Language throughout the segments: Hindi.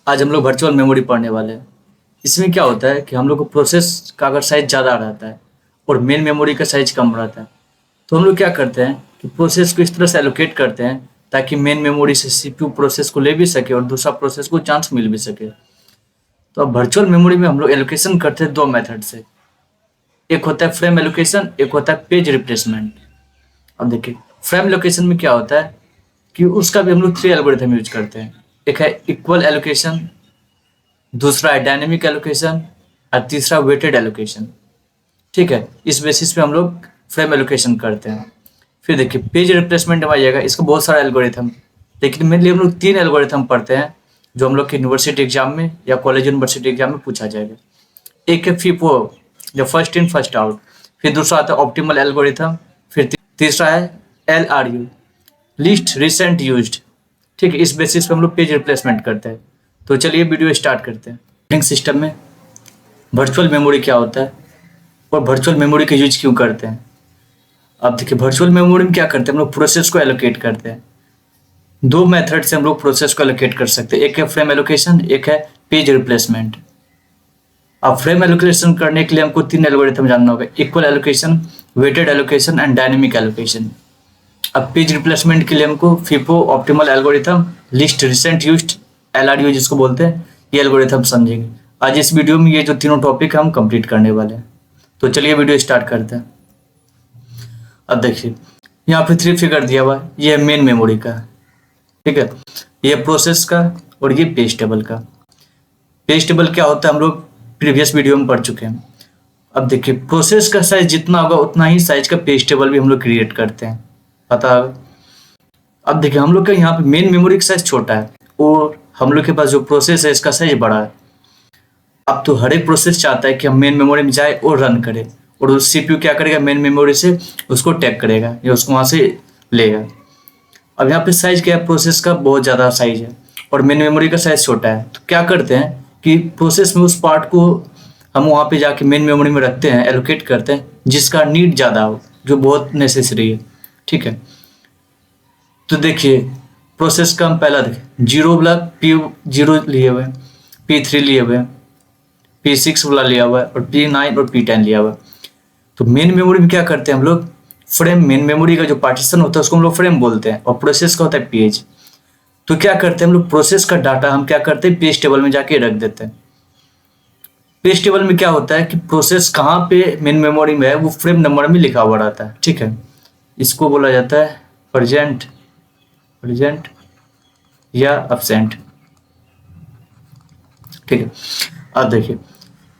आज हम लोग वर्चुअल मेमोरी पढ़ने वाले हैं। इसमें क्या होता है कि हम लोग को प्रोसेस का अगर साइज ज़्यादा रहता है और मेन मेमोरी का साइज कम रहता है, तो हम लोग क्या करते हैं कि प्रोसेस को इस तरह से एलोकेट करते हैं ताकि मेन मेमोरी से सीपीयू प्रोसेस को ले भी सके और दूसरा प्रोसेस को चांस मिल भी सके। तो अब वर्चुअल मेमोरी में हम लोग एलोकेशन करते हैं दो मेथड से। एक होता है फ्रेम एलोकेशन, एक होता है पेज रिप्लेसमेंट। अब देखिए फ्रेम एलोकेशन में क्या होता है कि उसका भी हम लोग 3 एल्गोरिथम यूज करते हैं। एक है इक्वल एलोकेशन, दूसरा है डायनेमिक एलोकेशन और तीसरा वेटेड एलोकेशन। ठीक है, इस बेसिस पे हम लोग फ्रेम एलोकेशन करते हैं। फिर देखिए पेज रिप्लेसमेंट में आइएगा, इसका बहुत सारा एल्गोरिथम, लेकिन मेनली हम लोग 3 एल्गोरिथम पढ़ते हैं जो हम लोग के यूनिवर्सिटी एग्जाम में या कॉलेज यूनिवर्सिटी एग्जाम में पूछा जाएगा। एक है फीफो, जो फर्स्ट इन फर्स्ट आउट। फिर दूसरा आता है ऑप्टिमल एल्गोरिथम। फिर तीसरा है LRU, लीस्ट रिसेंट यूज्ड। ठीक है, इस बेसिस पे हम लोग पेज रिप्लेसमेंट करते हैं। तो चलिए वीडियो स्टार्ट करते हैं। ऑपरेटिंग सिस्टम में वर्चुअल मेमोरी क्या होता है और वर्चुअल मेमोरी का यूज क्यों करते हैं। अब देखिए वर्चुअल मेमोरी में क्या करते हैं, हम लोग प्रोसेस को एलोकेट करते हैं। दो मेथड से हम लोग प्रोसेस को एलोकेट कर सकते हैं, एक है फ्रेम एलोकेशन, एक है पेज रिप्लेसमेंट। अब फ्रेम एलोकेशन करने के लिए हमको 3 एल्गोरिथम जानना होगा, equal allocation, weighted allocation and dynamic allocation. अब पेज रिप्लेसमेंट के लिए हमको FIFO, optimal algorithm, least recent used, LRU जिसको बोलते हैं, ये एल्गोरिथम समझेंगे। आज इस वीडियो में ये जो तीनों टॉपिक हम कंप्लीट करने वाले हैं। तो चलिए वीडियो स्टार्ट करते हैं। अब देखिए यहाँ पे 3 फिगर दिया हुआ है, ये है मेन मेमोरी का। ठीक है, ये प्रोसेस का और ये पेज टेबल का। पेज टेबल क्या होता है हम लोग प्रीवियस वीडियो में पढ़ चुके हैं। अब देखिए प्रोसेस का साइज जितना होगा उतना ही साइज का पेज टेबल भी हम लोग क्रिएट करते हैं, पता है। अब देखिए हम लोग का यहाँ पे मेन मेमोरी का साइज छोटा है और हम लोग के पास जो प्रोसेस है इसका साइज बड़ा है। अब तो हर एक प्रोसेस चाहता है कि हम मेन मेमोरी में जाए और रन करें, और उस CPU क्या करेगा, मेन मेमोरी से उसको टैग करेगा या उसको वहाँ से लेगा। अब यहाँ पे साइज क्या है, प्रोसेस का बहुत ज़्यादा साइज है और मेन मेमोरी का साइज छोटा है। तो क्या करते हैं कि प्रोसेस में उस पार्ट को हम वहाँ पे जाके मेन मेमोरी में रखते हैं, एलोकेट करते हैं जिसका नीड ज़्यादा हो, जो बहुत नेसेसरी है। ठीक है, तो देखिए प्रोसेस का हम पहला देखें, 0 वाला P0 लिए हुए हैं, P3 लिए हुए हैं, P6 वाला लिया हुआ है और P9 और P10 लिया हुआ है। तो मेन मेमोरी में क्या करते हैं हम लोग, फ्रेम, मेन मेमोरी का जो पार्टीशन होता है उसको हम लोग फ्रेम बोलते हैं और प्रोसेस का होता है पेज। तो क्या करते हैं हम लोग, प्रोसेस का डाटा हम क्या करते हैं, पेज टेबल में जाके रख देते हैं। पेज टेबल में क्या होता है कि प्रोसेस कहाँ पे मेन मेमोरी में है वो फ्रेम नंबर में लिखा हुआ रहता है। ठीक है, इसको बोला जाता है प्रेजेंट या अब्सेंट। ठीक है, अब देखिए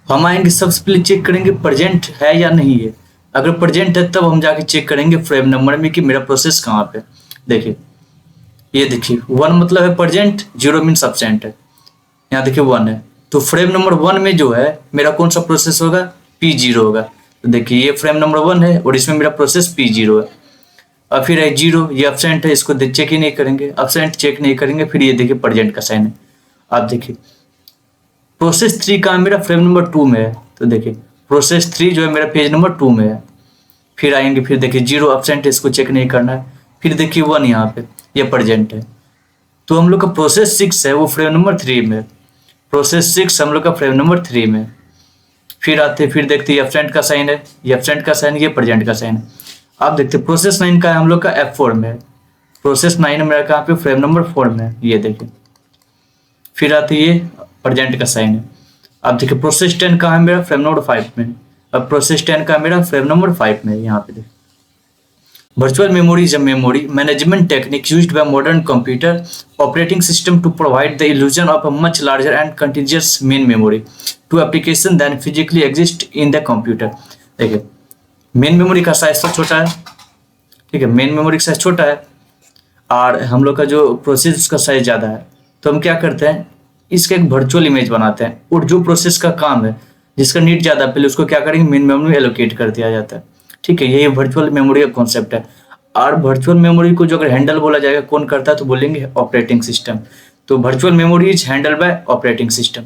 हम आएंगे, सबसे पहले चेक करेंगे प्रेजेंट है या नहीं है। अगर प्रेजेंट है तब हम जाके चेक करेंगे फ्रेम नंबर में कि मेरा प्रोसेस कहाँ पे। देखिए ये देखिए 1 मतलब है प्रेजेंट, 0 मीन्स अब्सेंट है। यहाँ देखिए 1 है, तो फ्रेम नंबर 1 में जो है मेरा कौन सा प्रोसेस होगा, P0 होगा। तो देखिए ये फ्रेम नंबर 1 है और इसमें मेरा प्रोसेस P0 है। और फिर है 0, ये अब्सेंट है, इसको चेक ही नहीं करेंगे, अब्सेंट चेक नहीं करेंगे। फिर ये देखिए प्रेजेंट का साइन है। आप देखिए प्रोसेस 3 का मेरा फ्रेम नंबर 2 में है, तो देखिए प्रोसेस 3 जो है मेरा पेज नंबर 2 में है। फिर आएंगे, फिर देखिए 0 अब्सेंट है, इसको चेक नहीं करना है। फिर देखिए 1 यहाँ पे, ये प्रेजेंट है। तो हम लोग का प्रोसेस 6 है वो फ्रेम नंबर 3 में, प्रोसेस 6 हम लोग का फ्रेम नंबर 3 में। फिर आते, फिर देखते ये अब्सेंट का साइन है, ये अब्सेंट का साइन, ये प्रेजेंट का साइन है। आप देखते प्रोसेस 9 का हम लोग का F4 में है, प्रोसेस 9 मेरा कहाँ पे, फ्रेम नंबर 4 में है, ये देखिए। फिर आते ये प्रेजेंट का साइन है। अब देखिए प्रोसेस 10 का है मेरा फ्रेम नंबर 5 में। अब प्रोसेस 10 का मेरा फ्रेम नंबर 5 में, यहाँ पे देखिए। Virtual memory is a memory management technique used by modern computer operating system to provide the illusion of a much larger and contiguous main memory to application than physically exist in the computer। देखिए मेन मेमोरी का साइज तो छोटा है। ठीक है, मेन मेमोरी का साइज छोटा है और हम लोग का जो प्रोसेस का साइज ज़्यादा है। तो हम क्या करते हैं, इसका एक वर्चुअल इमेज बनाते हैं और जो प्रोसेस का काम है, जिसका नीड ज़्यादा, पहले उसको क्या करेंगे, मेन मेमोरी में एलोकेट कर दिया जाता है। ठीक है, यही वर्चुअल मेमोरी का कॉन्सेप्ट है। और वर्चुअल मेमोरी को जो अगर हैंडल बोला जाएगा कौन करता है, तो बोलेंगे ऑपरेटिंग सिस्टम। तो virtual memory is handle bye operating system.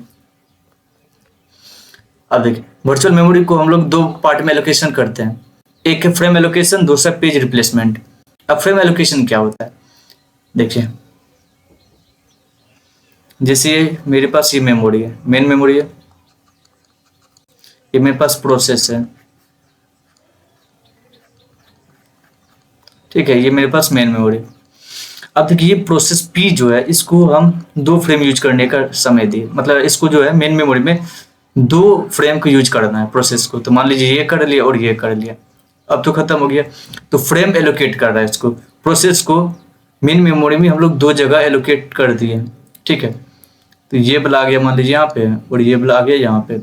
अब देखिए वर्चुअल मेमोरी को हम लोग 2 पार्ट में एलोकेशन करते हैं, एक है फ्रेम एलोकेशन, दूसरा पेज रिप्लेसमेंट। अब फ्रेम एलोकेशन क्या होता है, देखिए जैसे मेरे पास ये मेमोरी है, मेन मेमोरी है, ये मेरे पास प्रोसेस है, ठीक है, ये मेरे पास मेन मेमोरी। अब देखिए ये प्रोसेस पी जो है इसको हम 2 फ्रेम यूज करने का समय दिए, मतलब इसको जो है मेन मेमोरी में 2 फ्रेम को यूज करना है प्रोसेस को। तो मान लीजिए ये कर लिया और ये कर लिया, अब तो खत्म हो गया। तो फ्रेम एलोकेट कर रहा है इसको, प्रोसेस को मेन मेमोरी में हम लोग 2 जगह एलोकेट कर दिए, ठीक है। तो ये वाला आ गया मान लीजिए यहाँ पे और ये वाला आ गया यहाँ पे।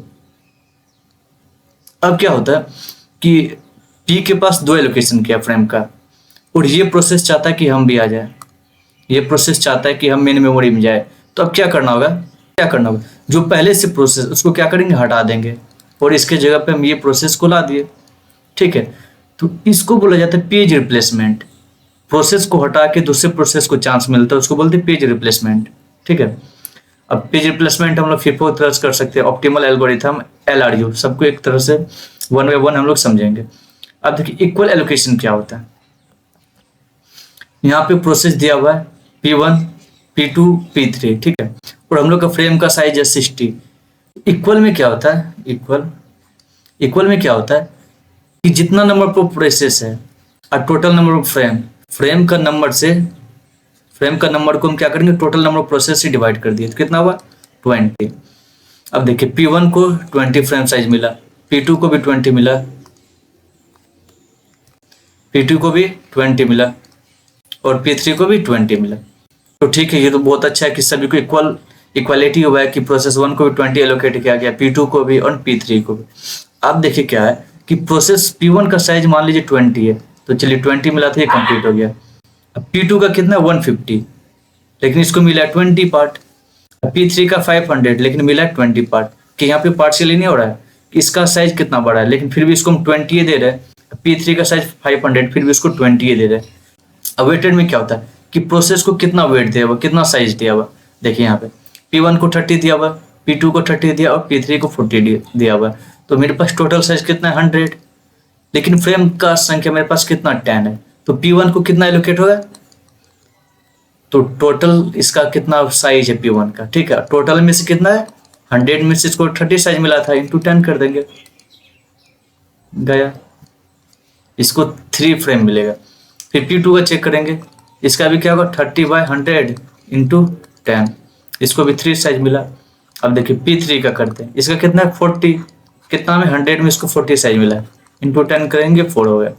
अब क्या होता है कि पी के पास 2 एलोकेशन किया फ्रेम का, और ये प्रोसेस चाहता है कि हम भी आ जाए, ये प्रोसेस चाहता है कि हम मेन मेमोरी में जाए। तो अब क्या करना होगा, जो पहले से प्रोसेस उसको क्या करेंगे, हटा देंगे, और इसके जगह पे हम ये प्रोसेस को ला दिए, ठीक है। तो इसको बोला जाता है पेज रिप्लेसमेंट। प्रोसेस को हटा के दूसरे प्रोसेस को चांस मिलता है, उसको बोलते हैं पेज रिप्लेसमेंट, ठीक है। अब पेज रिप्लेसमेंट हम लोग FIFO तरह से कर सकते हैं, ऑप्टिमल एल्गोरिथम, LRU, सबको एक तरह से 1 by 1 हम लोग समझेंगे। अब देखिए इक्वल एलोकेशन क्या होता है। यहाँ पे प्रोसेस दिया हुआ है P1, P2, P3, ठीक है, और हम लोग का फ्रेम का साइज है 60। इक्वल में क्या होता है, इक्वल में क्या होता है कि जितना नंबर पर प्रोसेस है और टोटल नंबर ऑफ फ्रेम का नंबर को हम क्या करेंगे, टोटल नंबर ऑफ प्रोसेस से डिवाइड कर दिए, तो कितना हुआ 20। अब देखिए P1 को 20 फ्रेम साइज मिला, P2 को भी 20 मिला, P2 को भी 20 मिला, और P3 को भी 20 मिला। तो ठीक है, ये तो बहुत अच्छा है कि सभी को इक्वालिटी हुआ है कि प्रोसेस 1 को भी 20 एलोकेट किया गया, P2 को भी और P3 को भी। अब देखिए क्या है कि प्रोसेस P1 का साइज मान लीजिए 20 है, तो चलिए 20 मिला था, ये कंप्लीट हो गया। अब P2 का कितना 150, लेकिन इसको मिला 20 पार्ट। P3 का 500, लेकिन मिला 20 पार्ट। कि यहाँ पे पार्शियली नहीं हो रहा है कि इसका साइज कितना बड़ा है, लेकिन फिर भी इसको हम 20 दे रहे हैं। P3 का साइज 500, फिर भी इसको 20 दे रहे हैं। अब वेटेड में क्या होता है कि प्रोसेस को कितना वेट दिया हुआ, कितना साइज दिया हुआ। देखिए यहाँ पे P1 को 30 दिया हुआ, P2 को 30 दिया और P3 को 40 दिया हुआ। तो मेरे पास टोटल साइज कितना है 100, लेकिन फ्रेम का संख्या मेरे पास कितना 10 है। तो P1 को कितना एलोकेट होगा, तो टोटल इसका कितना साइज है P1 का, ठीक है। टोटल में से कितना है 100 में से इसको 30 साइज मिला था, इंटू 10 कर देंगे, गया, इसको 3 फ्रेम मिलेगा। फिर P2 का चेक करेंगे, इसका भी क्या होगा 30/100 इंटू 10, इसको भी 3 साइज मिला। अब देखिए P3 का करते हैं, इसका कितना है 40, कितना में 100 में इसको 40 साइज मिला, इंटू 10 करेंगे 4 हो गया।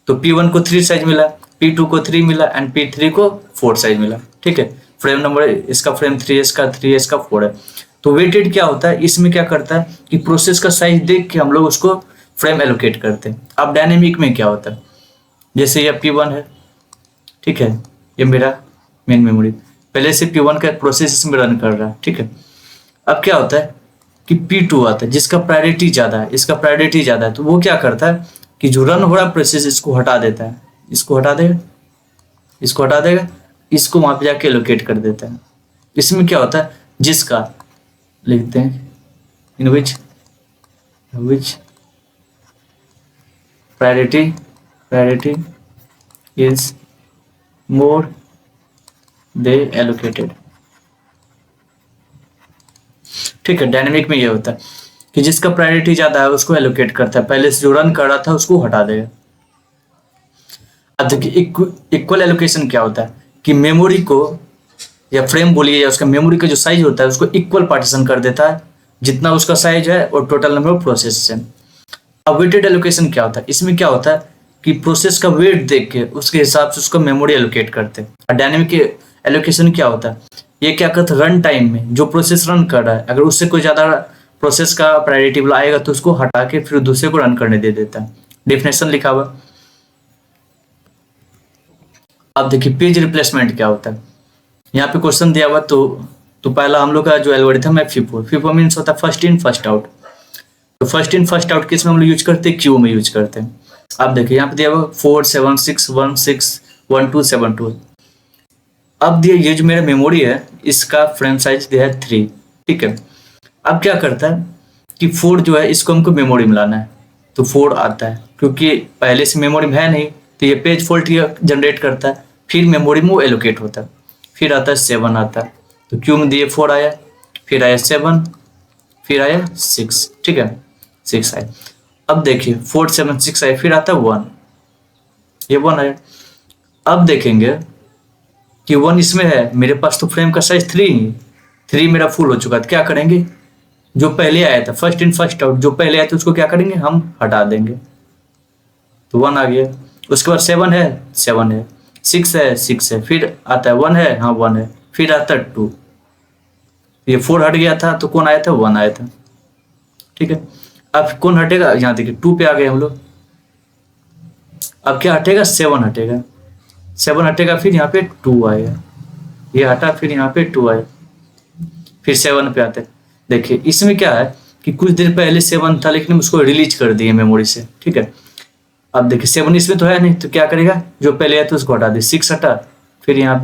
तो P1 को 3 साइज मिला, P2 को 3 मिला एंड P3 को 4 साइज मिला, ठीक है। फ्रेम नंबर इसका फ्रेम 3 है, इसका 3 है, इसका 4 है। तो वेटेड क्या होता है, इसमें क्या करता है कि प्रोसेस का साइज देख के हम लोग उसको फ्रेम एलोकेट करते हैं। अब डायनेमिक में क्या होता है, जैसे ये P1 है, ठीक है, ये मेरा मेन मेमोरी, पहले से P1 का प्रोसेस इसमें रन कर रहा है, ठीक है। अब क्या होता है कि P2 आता है, जिसका प्रायोरिटी ज़्यादा है, इसका प्रायोरिटी ज़्यादा है, तो वो क्या करता है कि जो रन हो रहा प्रोसेस इसको हटा देता है, इसको हटा देगा, इसको हटा देगा, इसको वहाँ पे जाके एलोकेट कर देता है। इसमें क्या होता है, जिसका लिखते हैं in which priority is more they allocated, ठीक है। डायनेमिक में ये होता है कि जिसका प्रायोरिटी ज्यादा है उसको एलोकेट करता है, पहले से जो रन कर रहा था उसको हटा देगा। अब देखिए इक्वल एलोकेशन क्या होता है कि मेमोरी को या फ्रेम बोलिए या उसका मेमोरी का जो साइज होता है उसको इक्वल पार्टीशन कर देता है, जितना उसका साइज है और टोटल नंबर ऑफ प्रोसेस है। अब वेटेड एलोकेशन क्या होता है, इसमें क्या होता है कि प्रोसेस का वेट देख के उसके हिसाब से उसको मेमोरी एलोकेट करते हैं। और डायनेमिक एलोकेशन क्या होता है, ये क्या करता है रन टाइम में जो प्रोसेस रन कर रहा है, अगर उससे कोई ज़्यादा प्रोसेस का प्रायोरिटी वाला आएगा तो उसको हटा के फिर दूसरे को रन करने दे देता है। डेफिनेशन लिखा हुआ। अब देखिए पेज रिप्लेसमेंट क्या होता है, यहाँ पे क्वेश्चन दिया हुआ। तो पहला हम लोग का जो एल्गोरिथम है FIFO मीन्स होता है फर्स्ट इन फर्स्ट आउट। तो फर्स्ट इन फर्स्ट आउट किस में हम लोग यूज करते हैं, क्यू में यूज करते हैं। अब देखिए यहाँ पे दिया हुआ 4 7 6 1 6 1 2 7 2। अब दिया ये जो मेरा मेमोरी है इसका फ्रेम साइज दिया है 3, ठीक है। अब क्या करता है कि 4 जो है इसको हमको मेमोरी में लाना है, तो 4 आता है, क्योंकि पहले से मेमोरी में है नहीं तो ये पेज फॉल्ट जनरेट करता है, फिर मेमोरी में वो एलोकेट होता है। फिर आता है 7 आता है, तो क्यू में दिए 4 आया, फिर आया 7, फिर आया 6, ठीक है 6 आया। अब देखिए 4 7 6 आया, फिर आता है 1, ये 1 आया। अब देखेंगे कि 1 इसमें है, मेरे पास तो फ्रेम का साइज 3 ही, 3 मेरा फुल हो चुका है। तो क्या करेंगे, जो पहले आया था फर्स्ट इन फर्स्ट आउट, जो पहले आया था उसको क्या करेंगे, हम हटा देंगे। तो 1 आ गया। उसके बाद 7 है, 7 है, 6 है, 6 है, फिर आता है 1 है, हाँ 1 है, फिर आता है 2, ये 4 हट गया था तो कौन आया था, 1 आया था, ठीक है। अब कौन हटेगा, यहाँ देखिए 2 पे आ गए हम लोग। अब क्या हटेगा, 7 हटेगा, 7 हटेगा, फिर यहाँ पे 2 आएगा, ये हटा, फिर यहाँ पे 2 आया, फिर 7 पे आते हैं। देखिए इसमें क्या है कि कुछ देर पहले 7 था लेकिन हम उसको रिलीज कर दिए मेमोरी से, ठीक है। अब देखिए 7 इसमें तो है नहीं, तो क्या करेगा, जो पहले है तो उसको हटा दे, 6 हटा, फिर यहाँ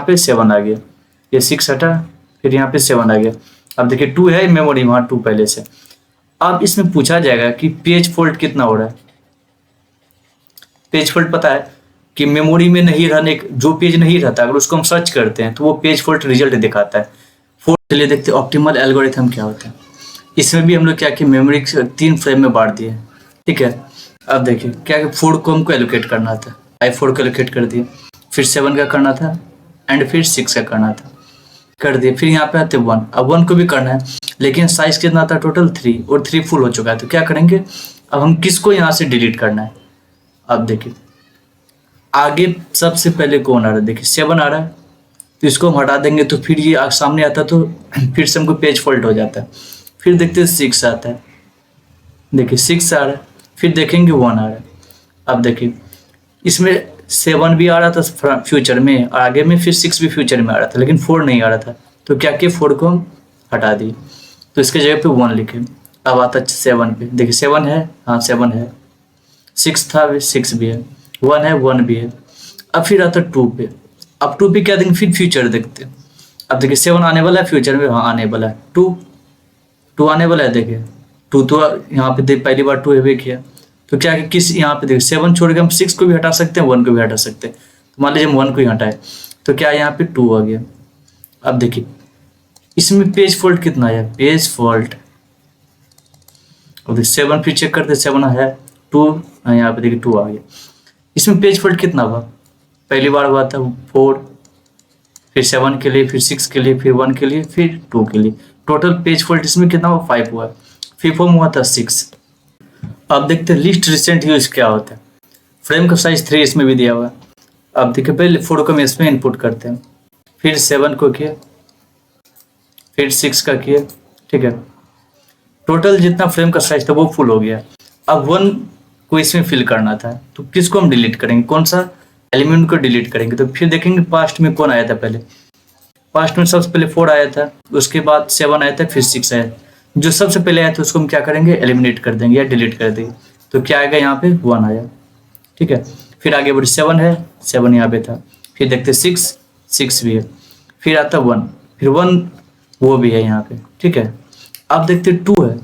पे 7 आ गया, ये 6 हटा, फिर यहाँ पे 7 आ गया। अब देखिए 2 है मेमोरी में, हाँ 2 पहले से। अब इसमें पूछा जाएगा कि पेज फॉल्ट कितना हो रहा है। पेज फॉल्ट पता है कि मेमोरी में नहीं रहने, जो पेज नहीं रहता अगर उसको हम सर्च करते हैं तो वो पेज फॉल्ट रिजल्ट दिखाता है। चलिए देखते हैं ऑप्टिमल एल्गोरिथम क्या होता है। इसमें भी हम लोग क्या कि मेमोरी 3 फ्रेम में बांट दिए, ठीक है। अब देखिए क्या 4 को हमको एलोकेट करना था, 4 को एलोकेट कर दिए, फिर 7 का करना था, एंड फिर 6 का करना था, कर दिए। फिर यहाँ पे आते 1, अब 1 को भी करना है, लेकिन साइज कितना था टोटल 3, और 3 फुल हो चुका है। तो क्या करेंगे, अब हम किसको यहाँ से डिलीट करना है। अब देखिए आगे सबसे पहले कौन आ रहा है, देखिए 7 आ रहा है, तो इसको हम हटा देंगे, तो फिर ये सामने आता तो फिर से हमको पेज फॉल्ट हो जाता है। फिर देखते हैं 6 आता है, देखिए 6 आ रहा है, फिर देखेंगे 1 आ रहा है। अब देखिए इसमें 7 भी आ रहा था फ्यूचर में, आगे में फिर 6 भी फ्यूचर में आ रहा था, लेकिन 4 नहीं आ रहा था। तो क्या किया, 4 को हम हटा दिए, तो इसके जगह पे 1 लिखे। अब आता 7 पे, देखिए 7 है, हाँ 7 है, 6 था, 6 भी है, 1 है, 1 भी है। अब फिर आता 2 पे, अब 2 पे क्या देंगे, फिर फ्यूचर देखते हैं। अब देखिए 7 आने वाला है फ्यूचर में, हाँ आने वाला है, 2 आने वाला है, देखिए 2 तो यहाँ पे पहली बार 2 है किया। तो क्या कि किस यहाँ पे देखिए 7 छोड़ के हम 6 को भी हटा सकते हैं, 1 को भी हटा सकते हैं। तो मान लीजिए हम 1 को ही हटाए, तो क्या यहाँ पे 2 आ गया। अब देखिए इसमें पेज फॉल्ट कितना आया, पेज फॉल्ट, अब 7 फिर चेक करते, 7 है, 2 यहाँ पे देखिए 2 आ गया। इसमें पेज फॉल्ट कितना हुआ, पहली बार हुआ था 4, फिर 7 के लिए, फिर 6 के लिए, फिर 1 के लिए, फिर 2 के लिए। टोटल पेज फॉल्ट इसमें कितना हुआ, 5 हुआ। फीफॉर्म हुआ था 6। अब देखते हैं लिस्ट रिसेंट यूज क्या होता है। फ्रेम का साइज 3 इसमें भी दिया हुआ है। अब देखिए पहले 4 को हम इसमें इनपुट करते हैं, फिर 7 को किया, फिर 6 का किया, ठीक है। टोटल जितना फ्रेम का साइज था वो फुल हो गया। अब 1 को इसमें फिल करना था, तो किसको हम डिलीट करेंगे, कौन सा एलिमेंट को डिलीट करेंगे। तो फिर देखेंगे पास्ट में कौन आया था, पहले पास्ट में सबसे पहले 4 आया था, उसके बाद 7 आया था, फिर 6 आया। जो सबसे पहले आया था उसको हम क्या करेंगे, एलिमिनेट कर देंगे या डिलीट कर देंगे। तो क्या आएगा, यहाँ पे 1 आया, ठीक है। फिर आगे बढ़े 7 है, 7 यहाँ पे था, फिर देखते 6 भी है, फिर आता 1, फिर 1 वो भी है यहाँ पे, ठीक है। अब देखते 2 है।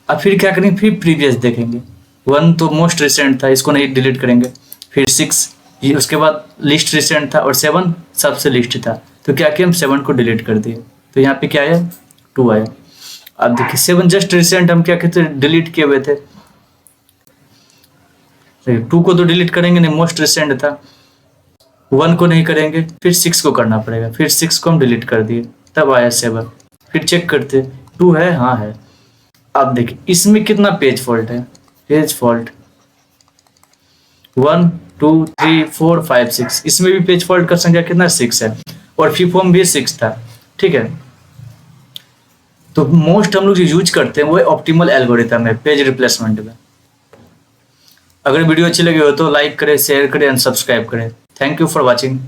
अब फिर क्या करेंगे, फिर प्रीवियस देखेंगे, 1 तो मोस्ट रिसेंट था, इसको नहीं डिलीट करेंगे। फिर 6 ये उसके बाद लिस्ट रिसेंट था, और 7 सबसे लिस्ट था। तो क्या किया, हम 7 को डिलीट कर दिए, तो यहाँ पे क्या आया, 2 आया। अब देखिए 7 जस्ट रिसेंट हम क्या कहते हैं, डिलीट किए हुए थे, 2 को तो डिलीट करेंगे नहीं, मोस्ट रिसेंट था। 1 को नहीं करेंगे, फिर 6 को करना पड़ेगा, फिर 6 को हम डिलीट कर दिए, तब आया 7। फिर चेक करते 2 है, हाँ है। अब देखिए इसमें कितना पेज फॉल्ट है, पेज फॉल्ट 1 2 3 4 5 6, इसमें भी पेज फॉल्ट का संख्या कितना 6 है, और फीफॉर्म भी 6 था, ठीक है। तो मोस्ट हम लोग जो यूज करते हैं वो ऑप्टिमल एल्गोरिथम है पेज रिप्लेसमेंट में। अगर वीडियो अच्छी लगी हो तो लाइक करें, शेयर करें एंड सब्सक्राइब करें। Thank you for watching.